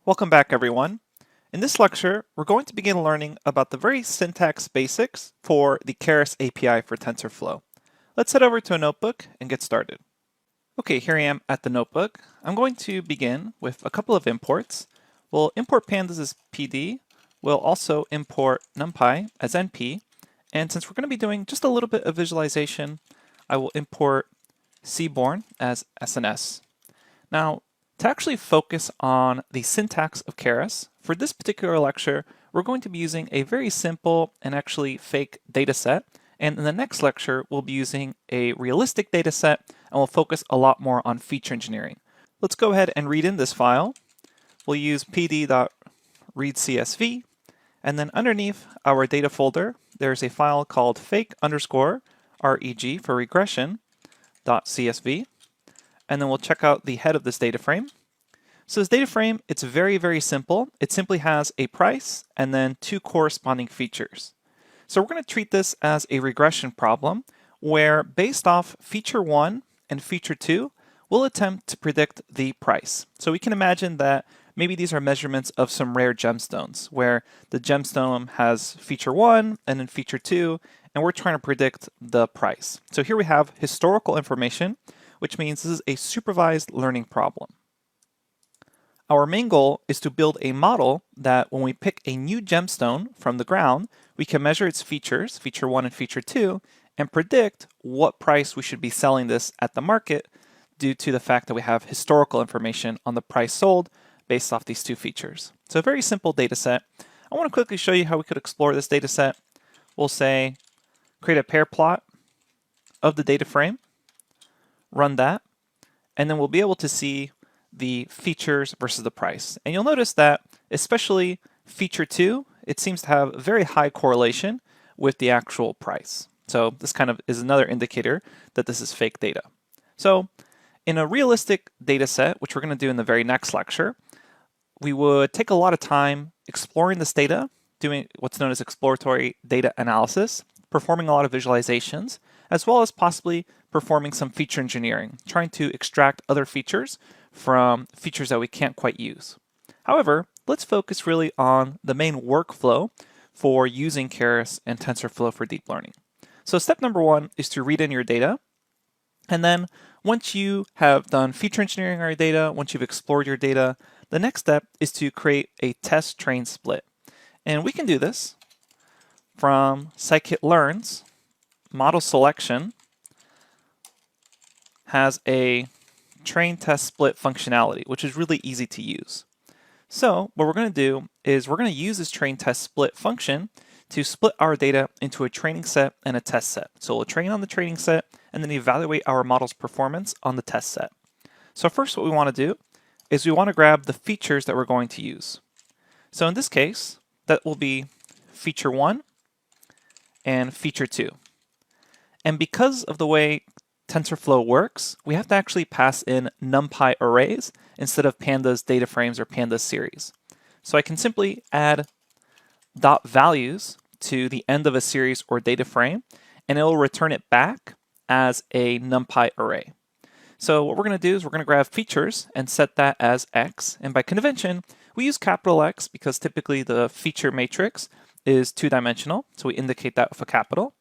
Welcome back, everyone. In this lecture, we're going to begin learning about the very syntax basics for the Keras API for TensorFlow. Let's head over to a notebook and get started. Okay, here I am at the notebook. I'm going to begin with a couple of imports. We'll import pandas as PD. We'll also import NumPy as NP. And since we're going to be doing just a little bit of visualization, I will import Seaborn as SNS. Now, to actually focus on the syntax of Keras, for this particular lecture, we're going to be using a very simple and actually fake data set. And in the next lecture, we'll be using a realistic data set, and we'll focus a lot more on feature engineering. Let's go ahead and read in this file. We'll use pd.readcsv, and then underneath our data folder, there's a file called fake_reg for regression.csv. And then we'll check out the head of this data frame. So this data frame, it's very, very simple. It simply has a price and then two corresponding features. So we're going to treat this as a regression problem where based off feature 1 and feature 2, we'll attempt to predict the price. So we can imagine that maybe these are measurements of some rare gemstones where the gemstone has feature 1 and then feature 2, and we're trying to predict the price. So here we have historical information, which means this is a supervised learning problem. Our main goal is to build a model that when we pick a new gemstone from the ground, we can measure its features, feature 1 and feature 2, and predict what price we should be selling this at the market due to the fact that we have historical information on the price sold based off these two features. So a very simple data set. I want to quickly show you how we could explore this data set. We'll say, create a pair plot of the data frame, run that, and then we'll be able to see the features versus the price. And you'll notice that especially feature 2, it seems to have very high correlation with the actual price. So this kind of is another indicator that this is fake data. So in a realistic data set, which we're going to do in the very next lecture, we would take a lot of time exploring this data, doing what's known as exploratory data analysis, performing a lot of visualizations, as well as possibly performing some feature engineering, trying to extract other features from features that we can't quite use. However, let's focus really on the main workflow for using Keras and TensorFlow for deep learning. So step number 1 is to read in your data. And then once you have done feature engineering on your data, once you've explored your data, the next step is to create a test train split. And we can do this from scikit-learn's model selection has a train test split functionality, which is really easy to use. So what we're going to do is we're going to use this train test split function to split our data into a training set and a test set. So we'll train on the training set and then evaluate our model's performance on the test set. So first what we want to do is we want to grab the features that we're going to use. So in this case, that will be feature 1 and feature 2. And because of the way TensorFlow works, we have to actually pass in NumPy arrays instead of pandas data frames or pandas series. So I can simply add dot values to the end of a series or data frame, and it will return it back as a NumPy array. So what we're going to do is we're going to grab features and set that as X. And by convention, we use capital X because typically the feature matrix is two-dimensional. So we indicate that with a capital.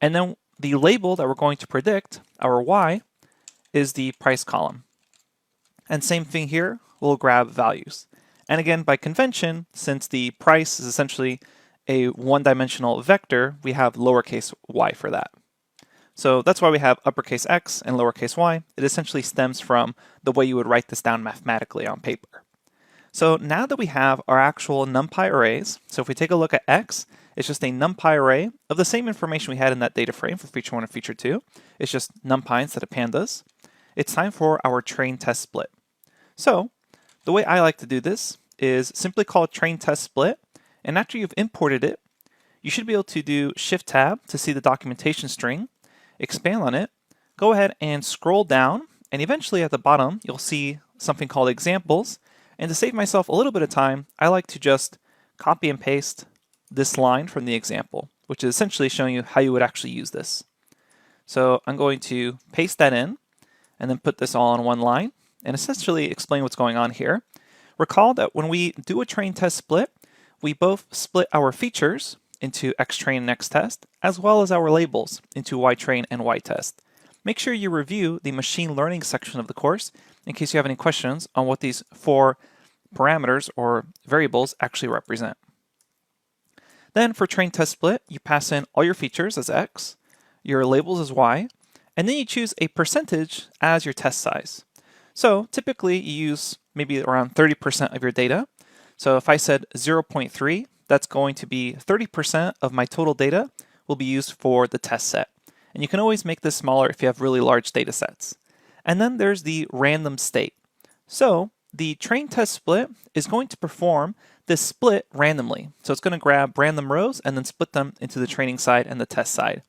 And then the label that we're going to predict, our Y, is the price column. And same thing here, we'll grab values. And again, by convention, since the price is essentially a one-dimensional vector, we have lowercase y for that. So that's why we have uppercase x and lowercase y. It essentially stems from the way you would write this down mathematically on paper. So now that we have our actual NumPy arrays, so if we take a look at x, it's just a NumPy array of the same information we had in that data frame for feature 1 and feature 2. It's just NumPy instead of pandas. It's time for our train test split. So the way I like to do this is simply call train test split, and after you've imported it, you should be able to do Shift Tab to see the documentation string, expand on it, go ahead and scroll down, and eventually at the bottom you'll see something called examples. And to save myself a little bit of time, I like to just copy and paste this line from the example, which is essentially showing you how you would actually use this. So I'm going to paste that in and then put this all on one line and essentially explain what's going on here. Recall that when we do a train test split, we both split our features into xtrain and xtest, as well as our labels into ytrain and ytest. Make sure you review the machine learning section of the course in case you have any questions on what these four parameters or variables actually represent. Then for train test split, you pass in all your features as x, your labels as y, and then you choose a percentage as your test size. So typically you use maybe around 30% of your data. So if I said 0.3, that's going to be 30% of my total data will be used for the test set. And you can always make this smaller if you have really large data sets. And then there's the random state. So the train test split is going to perform this split randomly. So it's going to grab random rows and then split them into the training side and the test side.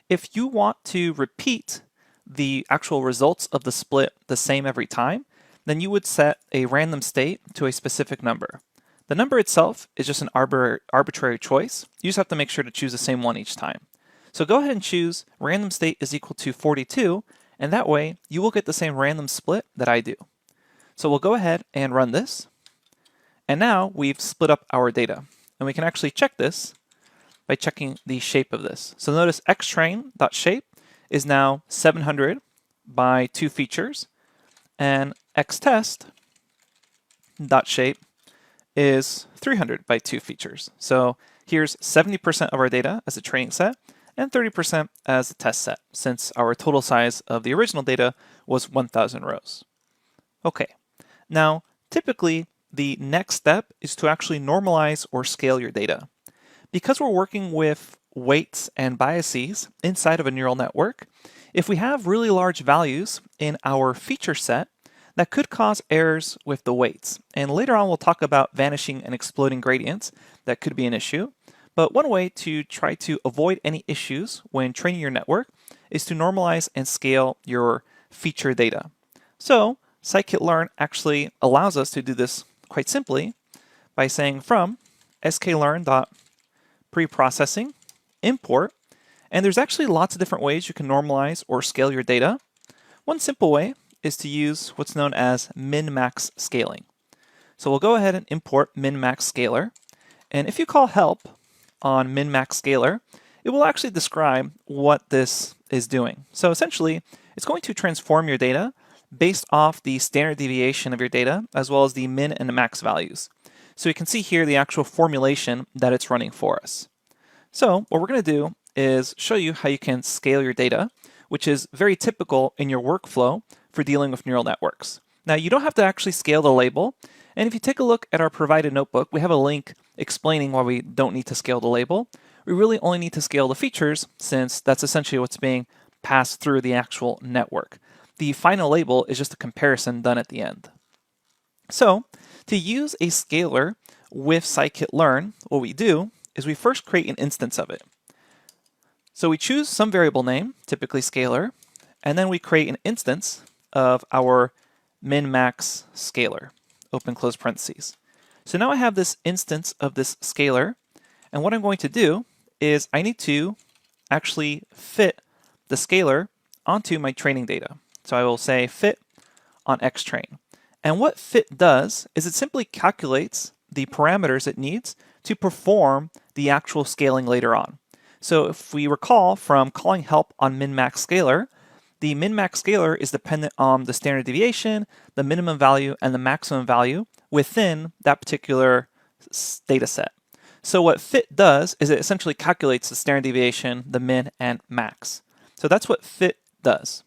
If you want to repeat the actual results of the split the same every time, then you would set a random state to a specific number. The number itself is just an arbitrary choice. You just have to make sure to choose the same one each time. So go ahead and choose random state is equal to 42, and that way you will get the same random split that I do. So we'll go ahead and run this. And now we've split up our data. And we can actually check this by checking the shape of this. So notice xtrain.shape is now 700 by 2 features, and xtest.shape is 300 by 2 features. So here's 70% of our data as a training set and 30% as a test set, since our total size of the original data was 1,000 rows. Okay, now typically the next step is to actually normalize or scale your data. Because we're working with weights and biases inside of a neural network, if we have really large values in our feature set, that could cause errors with the weights. And later on we'll talk about vanishing and exploding gradients. That could be an issue. But one way to try to avoid any issues when training your network is to normalize and scale your feature data. So scikit-learn actually allows us to do this quite simply by saying from sklearn.preprocessing import, and there's actually lots of different ways you can normalize or scale your data. One simple way is to use what's known as min-max scaling. So we'll go ahead and import min-max scaler, and if you call help on min-max scaler, it will actually describe what this is doing. So essentially, it's going to transform your data based off the standard deviation of your data, as well as the min and max values. So you can see here the actual formulation that it's running for us. So what we're going to do is show you how you can scale your data, which is very typical in your workflow for dealing with neural networks. Now, you don't have to actually scale the label, and if you take a look at our provided notebook, we have a link explaining why we don't need to scale the label. We really only need to scale the features, since that's essentially what's being passed through the actual network. The final label is just a comparison done at the end. So to use a scaler with scikit-learn, what we do is we first create an instance of it. So we choose some variable name, typically scalar, and then we create an instance of our min-max scalar, open close parentheses. So now I have this instance of this scalar, and what I'm going to do is I need to actually fit the scalar onto my training data. So I will say fit on xtrain. And what fit does is it simply calculates the parameters it needs to perform the actual scaling later on. So if we recall from calling help on min-max scalar, the min-max scalar is dependent on the standard deviation, the minimum value, and the maximum value within that particular data set. So what fit does is it essentially calculates the standard deviation, the min, and max. So that's what fit does.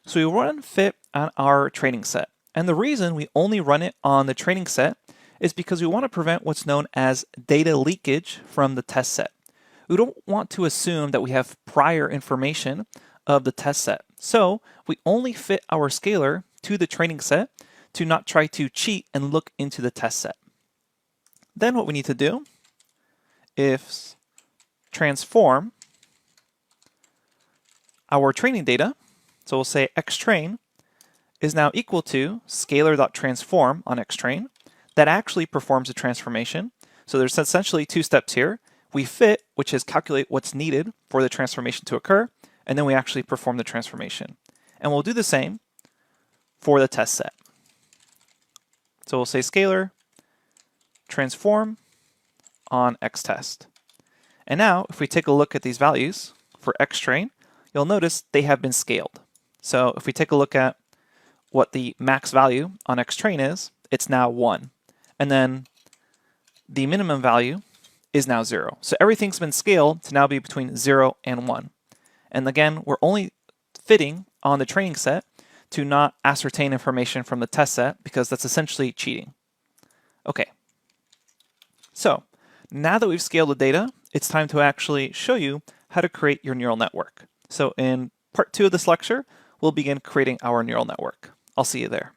So we run fit on our training set. And the reason we only run it on the training set is because we want to prevent what's known as data leakage from the test set. We don't want to assume that we have prior information of the test set. So we only fit our scalar to the training set to not try to cheat and look into the test set. Then what we need to do is transform our training data. So we'll say xtrain is now equal to scalar.transform on xtrain. That actually performs a transformation. So there's essentially two steps here. We fit, which is calculate what's needed for the transformation to occur, and then we actually perform the transformation. And we'll do the same for the test set. So we'll say scalar transform on xtest. And now if we take a look at these values for xtrain, you'll notice they have been scaled. So if we take a look at what the max value on xtrain is, it's now 1. And then the minimum value is now 0. So everything's been scaled to now be between 0 and 1. And again, we're only fitting on the training set to not ascertain information from the test set because that's essentially cheating. Okay, so now that we've scaled the data, it's time to actually show you how to create your neural network. So in part 2 of this lecture, we'll begin creating our neural network. I'll see you there.